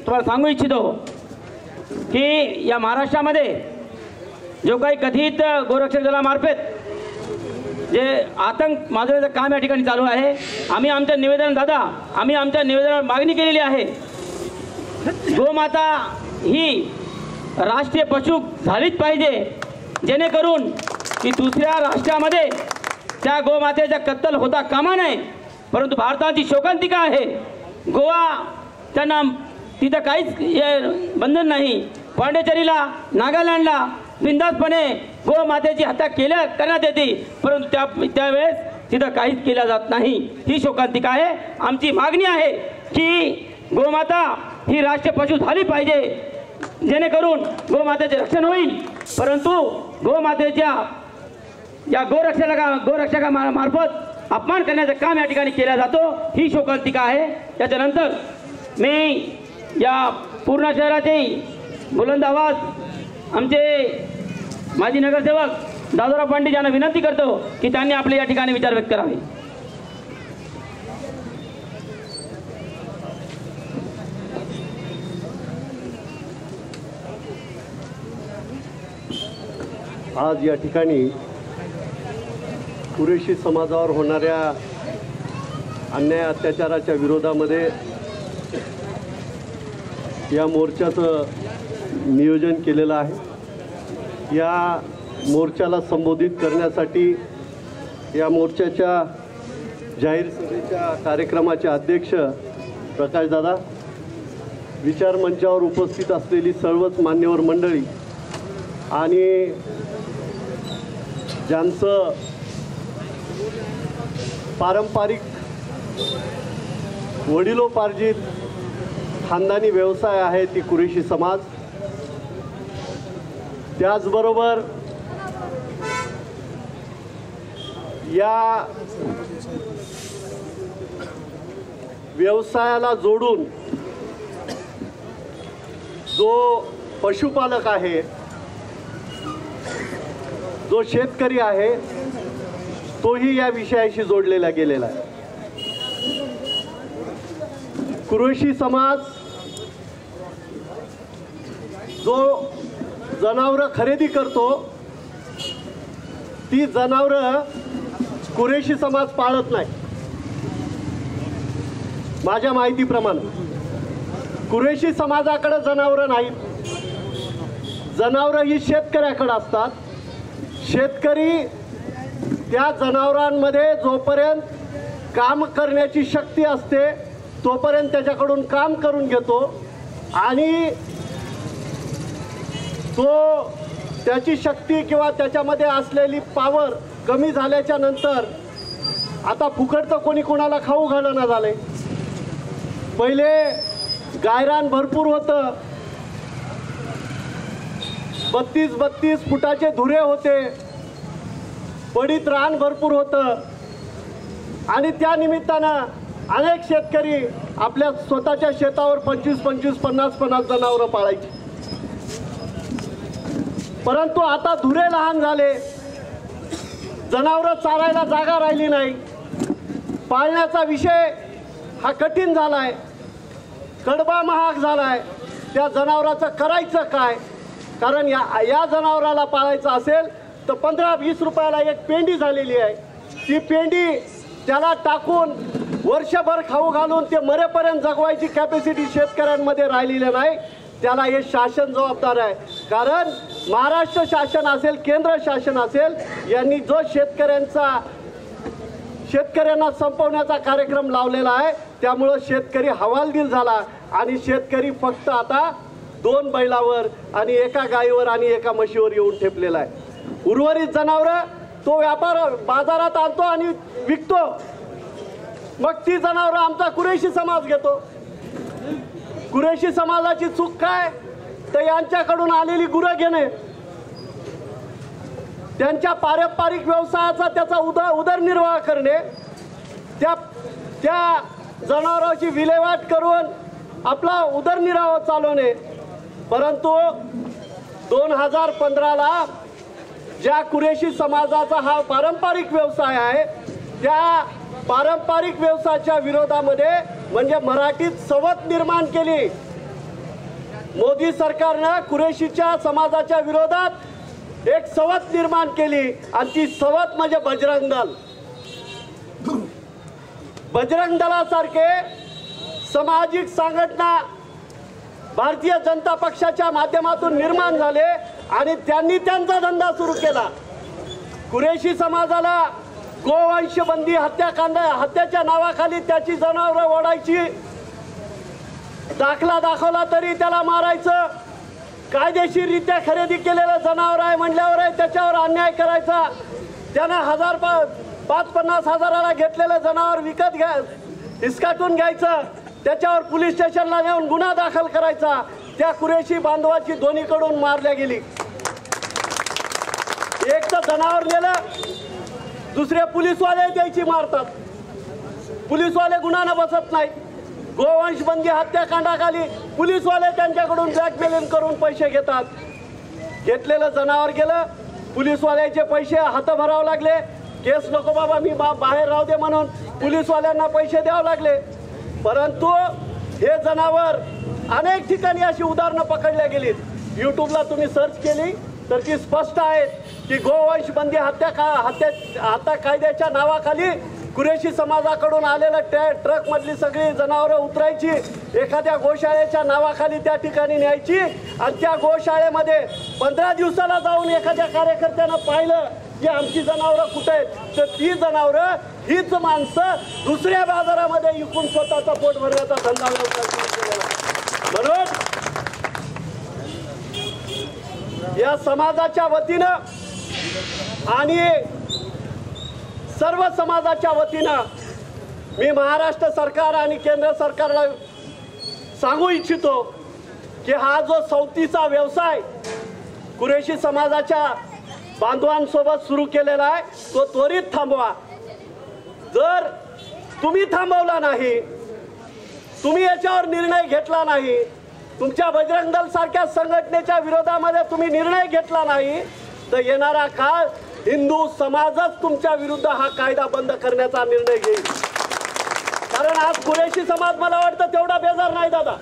तुम्हाला सांगू इच्छितो की या महाराष्ट्रामध्ये जो काही कथित गोरक्षक दलामार्फत जे आतंक माजवण्याचं काम या ठिकाणी चालू आहे, आम्ही आमच्या निवेदनावर मागणी केलेली आहे। गोमाता ही राष्ट्रीय पशु झालीच पाहिजे, जेणेकरून की दुसऱ्या राष्ट्रामध्ये त्या गोमातेचा कत्तल होता कामा नये। परंतु भारताची शोकांतिका आहे, गोवा त्यांना तिथं काहीच बंधन नाही। पांडिचेरीला, नागालँडला बिंदासपणे गोमातेची हत्या करण्यात येते, परंतु त्यावेळेस तिथं काहीच केलं जात नाही। ही शोकांतिका आहे। आमची मागणी आहे की गोमाता ही राष्ट्रीय पशु झाली पाहिजे, जेणेकरून गोमातेचे रक्षण होईल। परंतु गोमातेच्या या गोरक्षकामार्फत अपमान करण्याचं काम या ठिकाणी केला जातो, ही शोकांतिका आहे। त्याच्यानंतर मी या पूर्ण शहराचे बुलंद आवाज आमचे माजी नगरसेवक दादोराव पंडित यांना विनंती करतो की त्यांनी आपले या ठिकाणी विचार व्यक्त करावे। आज या ठिकाणी कुरेशी समाजावर होणाऱ्या अन्याय अत्याचाराच्या विरोधामध्ये या मोर्चाचं नियोजन केलेलं आहे। या मोर्चाला संबोधित करण्यासाठी या मोर्चाच्या जाहीर सभेच्या कार्यक्रमाचे अध्यक्ष प्रकाशदादा, विचार मंचावर उपस्थित असलेली सर्वच मान्यवर मंडळी आणि ज्यांचं पारंपरिक वडिलोपार्जित खानदानी व्यवसाय आहे ती कुरेशी समाज, त्याचबरोबर या व्यवसायाला जोडून जो पशुपालक आहे, जो शेतकरी आहे, तोही या विषयाशी जोडलेला गेलेला आहे। कुरेशी समाज जो जनावरं खरेदी करतो, ती जनावरं कुरेशी समाज पाळत नाही। माझ्या माहितीप्रमाणे कुरेशी समाजाकडे जनावरं नाहीत, जनावरं ही शेतकऱ्याकडे असतात। शेतकरी त्या जनावरांमध्ये जोपर्यंत काम करण्याची शक्ती असते तोपर्यंत त्याच्याकडून काम करून घेतो आणि तो त्याची शक्ती किंवा त्याच्यामध्ये असलेली पावर कमी झाल्याच्या नंतर आता फुकट तर कोणी कोणाला खाऊ घालणं झाले। पहिले गायरान भरपूर होतं, 32-32 फुटाचे धुरे होते, पडीत रान भरपूर होतं आणि त्या निमित्तानं अनेक शेतकरी आपल्या स्वतःच्या शेतावर 25-25, 50-50 जनावरं पाळायची। परंतु आता धुरे लहान झाले, जनावरं चारायला जागा राहिली नाही, पाळण्याचा विषय हा कठीण झालाय, कडबा महाग झालाय। त्या जनावराचं करायचं काय? कारण या जनावराला पाळायचं असेल तर 15-20 रुपयाला एक पेंडी झालेली आहे। ती पेंडी त्याला टाकून वर्षभर खाऊ घालून ते मरेपर्यंत जगवायची कॅपॅसिटी शेतकऱ्यांमध्ये राहिलेली नाही। त्याला हे शासन जबाबदार आहे, कारण महाराष्ट्र शासन असेल, केंद्र शासन असेल, यांनी जो शेतकऱ्यांना संपवण्याचा कार्यक्रम लावलेला आहे, त्यामुळे शेतकरी हवालदिल झाला आणि शेतकरी फक्त आता 2 बैलावर आणि एका गायीवर आणि एका म्हशीवर येऊन ठेपलेला आहे। उर्वरित जनावरं तो बाजारात आणतो आणि विकतो, मग ती जनावरं आमचा कुरेशी समाज घेतो। कुरेशी समाजाची चूक काय? तर यांच्याकडून आलेली गुरं घेणे, त्यांच्या पारंपरिक व्यवसायाचा त्याचा उदरनिर्वाह करणे, त्या जनावरांची विल्हेवाट करून आपला उदरनिर्वाह चालवणे। परंतु 2015ला ज्या कुरेशी समाजाचा हा पारंपरिक व्यवसाय आहे, त्या पारंपरिक व्यवसायाच्या विरोधामध्ये म्हणजे मराठीत सवत निर्माण केली मोदी सरकारनं कुरेशीच्या समाजाच्या विरोधात एक सवत निर्माण केली आणि ती सवत म्हणजे बजरंग दल. बजरंग दलासारखे सामाजिक संघटना भारतीय जनता पक्षाच्या माध्यमातून निर्माण झाले आणि त्यांनी त्यांचा धंदा सुरू केला. कुरेशी समाजाला गोवंश बंदी हत्याच्या नावाखाली त्याची जनावरं ओढायची, दाखला दाखवला तरी त्याला मारायचं, कायदेशीररित्या खरेदी केलेलं जनावर आहे म्हणल्यावर त्याच्यावर अन्याय करायचा, त्यानं 50 हजाराला घेतलेलं जनावर विकत हिसकाटून घ्यायचं, त्याच्यावर पोलीस स्टेशनला नेऊन गुन्हा दाखल करायचा. त्या कुरेशी बांधवाची दोन्हीकडून मारल्या गेली. एक तर जनावर नेलं, दुसरे पोलीसवाले त्याची मारतात. पोलीसवाले गुन्हा बसत नाही. गोवंश बंदी हत्याकांडाखाली पोलीसवाले त्यांच्याकडून ब्लॅकमेलिंग करून पैसे घेतात. घेतलेलं जनावर गेलं, पोलीसवाल्याचे पैसे हात भरावे लागले. केस नको बाबा मी बाहेर राहू दे म्हणून पोलीसवाल्यांना पैसे द्यावे लागले. परंतु हे जनावर अनेक ठिकाणी अशी उदाहरणं पकडल्या गेलीत. यूट्यूबला तुम्ही सर्च केली तर ती स्पष्ट आहेत की गोवंश बंदी हत्या कायद्याच्या नावाखाली कुरेशी समाजाकडून आलेलं ट्रक मधली सगळी जनावरं उतरायची, एखाद्या गोशाळेच्या नावाखाली त्या ठिकाणी न्यायची आणि त्या गोशाळेमध्ये 15 दिवसाला जाऊन एखाद्या कार्यकर्त्यानं पाहिलं की आमची जनावरं कुठे आहेत, तर ती जनावरं हीच माणसं दुसऱ्या बाजारामध्ये विकून स्वतःचा पोट भरण्याचा धंदा व्यवसाय सुरू केलेला. म्हणून या समाजाच्या वतीनं आणि सर्व समाजाच्या वतीनं मी महाराष्ट्र सरकार आणि केंद्र सरकारला सांगू इच्छितो की हा जो 34वा व्यवसाय कुरेशी समाजाच्या बांधवांसोबत सुरू केलेला आहे तो त्वरित थांबवा. जर तुम्ही थांबवला नाही, तुम्ही याच्यावर निर्णय घेतला नाही, तुमच्या बजरंग दल सारख्या संघटनेच्या विरोधामध्ये तुम्ही निर्णय घेतला नाही, तर येणारा काळ हिंदू समाजच तुमच्या विरुद्ध हा कायदा बंद करण्याचा निर्णय घेईल. कारण आज कुरेशी समाज मला वाटतं तेवढा बेजार नाही दादा.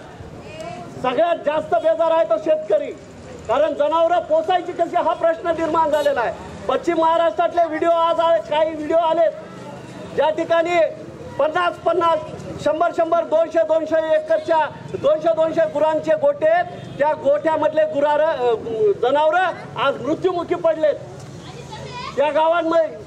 सगळ्यात जास्त बेजार आहे तो शेतकरी. कारण जनावरं पोसायची कशी हा प्रश्न निर्माण झालेला आहे. पश्चिम महाराष्ट्रातले व्हिडिओ आज काही व्हिडिओ आलेत ज्या ठिकाणी 50-50, 100-100, 200-200 एकरच्या 200-200 गुरांचे गोटे आहेत. त्या गोठ्यामधले जनावरं आज मृत्युमुखी पडलेत. त्या गावांमध्ये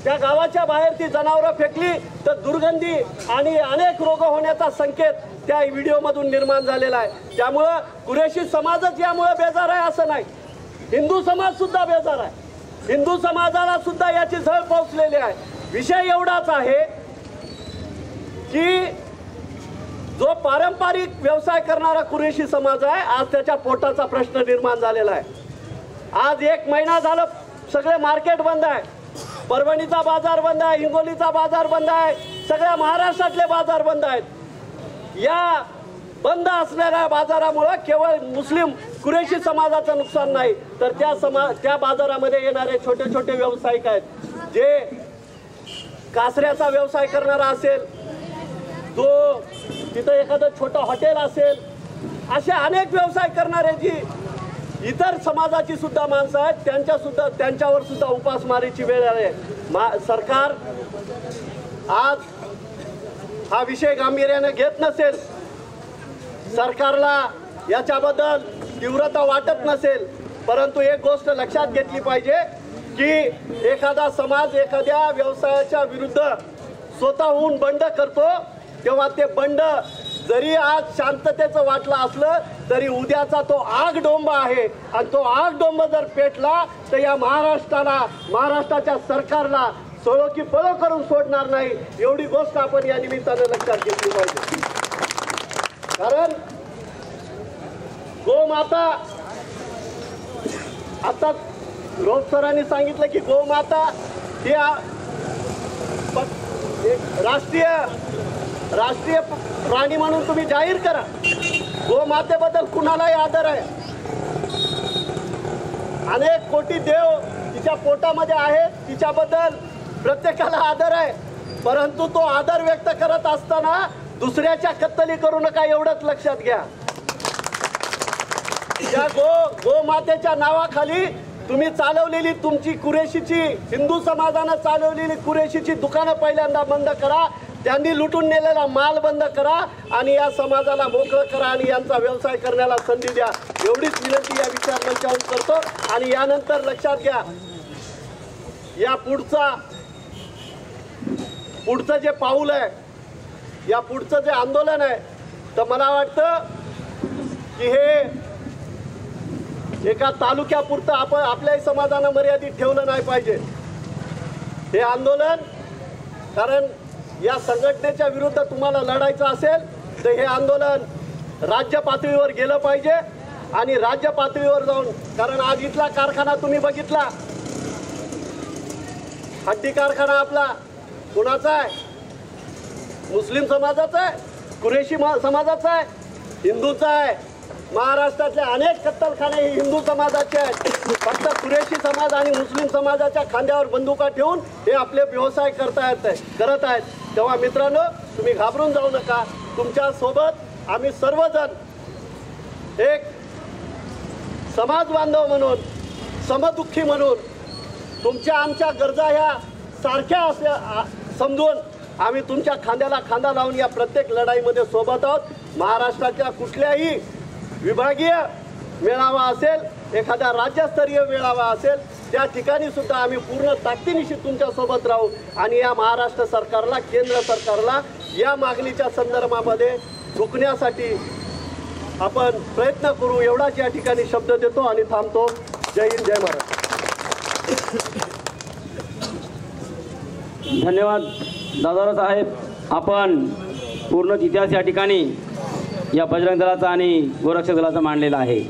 त्या गावाच्या बाहेर ती जनावरं फेकली तर दुर्गंधी आणि अनेक रोग होण्याचा संकेत त्या व्हिडिओमधून निर्माण झालेला आहे. त्यामुळं कुरेशी समाजच यामुळे बेजार आहे असं नाही, हिंदू समाज सुद्धा बेजार आहे. हिंदू समाजाला सुद्धा याची झळ पोहोचलेली आहे. विषय एवढाच आहे की जो पारंपरिक व्यवसाय करणारा कुरेशी समाज आहे आज त्याच्या पोटाचा प्रश्न निर्माण झालेला आहे. आज 1 महिना झालं सगळे मार्केट बंद आहे. परभणीचा बाजार बंद आहे, हिंगोलीचा बाजार बंद आहे, सगळ्या महाराष्ट्रातले बाजार बंद आहेत. या बंद असणाऱ्या बाजारामुळे केवळ मुस्लिम कुरेशी समाजाचं नुकसान नाही तर त्या बाजारामध्ये येणारे छोटे छोटे व्यावसायिक आहेत. जे कासऱ्याचा व्यवसाय करणारा असेल, जो तिथं एखादं छोटं हॉटेल असेल, असे अनेक व्यवसाय करणारे जी इतर समाजाची सुद्धा माणसं आहेत त्यांच्यावर सुद्धा उपासमारीची वेळ आली आहे. सरकार आज हा विषय गांभीर्याने घेत नसेल, सरकारला याच्याबद्दल तीव्रता वाटत नसेल, परंतु एक गोष्ट लक्षात घेतली पाहिजे की एखादा समाज एखाद्या व्यवसायाच्या विरुद्ध स्वतःहून बंड करतो तेव्हा ते बंड जरी आज शांततेचं वाटलं असलं तरी उद्याचा तो आगडोंब आहे आणि तो आगडोंब जर पेटला तर या महाराष्ट्राच्या सरकारला सळो की पळो करून सोडणार नाही. एवढी गोष्ट आपण या निमित्ताने लक्षात घेतली पाहिजे. कारण गोमाता आता रोज सरांनी सांगितलं की गोमाता ही राष्ट्रीय प्राणी म्हणून तुम्ही जाहीर करा. गोमातेबद्दल कुणालाही आदर आहे. अनेक कोटी देव तिच्या पोटामध्ये आहेत, तिच्याबद्दल प्रत्येकाला आदर आहे. परंतु तो आदर व्यक्त करत असताना दुसऱ्याच्या कत्तली करू नका एवढंच लक्षात घ्या. त्या गोमातेच्या नावाखाली तुम्ही चालवलेली तुमची कुरेशीची, हिंदू समाजानं चालवलेली कुरेशीची दुकानं पहिल्यांदा बंद करा. त्यांनी लुटून नेलेला माल बंद करा आणि या समाजाला मोकळं करा आणि यांचा व्यवसाय करण्याला संधी द्या. एवढीच विनंती या विचार मंचावरून करतो. आणि यानंतर लक्षात घ्या, या पुढचं जे पाऊल आहे, या पुढचं जे आंदोलन आहे, तर मला वाटतं की हे एका तालुक्यापुरतं आपण आपल्याही समाजानं मर्यादित ठेवलं नाही पाहिजे हे आंदोलन. कारण या संघटनेच्या विरुद्ध तुम्हाला लढायचं असेल तर हे आंदोलन राज्य पातळीवर गेलं पाहिजे. आणि राज्य पातळीवर जाऊन, कारण आज इथला कारखाना तुम्ही बघितला, हड्डी कारखाना आपला कुणाचा आहे? मुस्लिम समाजाचा आहे, कुरेशी समाजाचा आहे, हिंदूचा आहे. महाराष्ट्रातले अनेक कत्तलखाने हे हिंदू समाजाचे आहेत. फक्त कुरेशी समाज आणि मुस्लिम समाजाच्या खांद्यावर बंदुका ठेवून हे आपले व्यवसाय करत आहेत. तेव्हा मित्रांनो, तुम्ही घाबरून जाऊ नका. तुमच्या सोबत आम्ही सर्वजण एक समाज बांधव म्हणून, समदुःखी म्हणून, तुमच्या आमच्या गरजा ह्या सारख्या असल्या समजून आम्ही तुमच्या खांद्याला खांदा लावून या प्रत्येक लढाईमध्ये सोबत आहोत. महाराष्ट्राच्या कुठल्याही विभागीय मेळावा असेल, एखादा राज्यस्तरीय मेळावा असेल, त्या ठिकाणी सुद्धा आम्ही पूर्ण ताकदीनिशी तुमच्यासोबत राहू आणि या महाराष्ट्र सरकारला, केंद्र सरकारला या मागणीच्या संदर्भामध्ये झुकण्यासाठी आपण प्रयत्न करू. एवढाच या ठिकाणी शब्द देतो आणि थांबतो. जय हिंद, जय महाराष्ट्र. धन्यवाद दादाराव साहेब. आपण पूर्ण इतिहास या ठिकाणी या बजरंग दलाचा आणि गोरक्षक दलाचा मांडलेला आहे.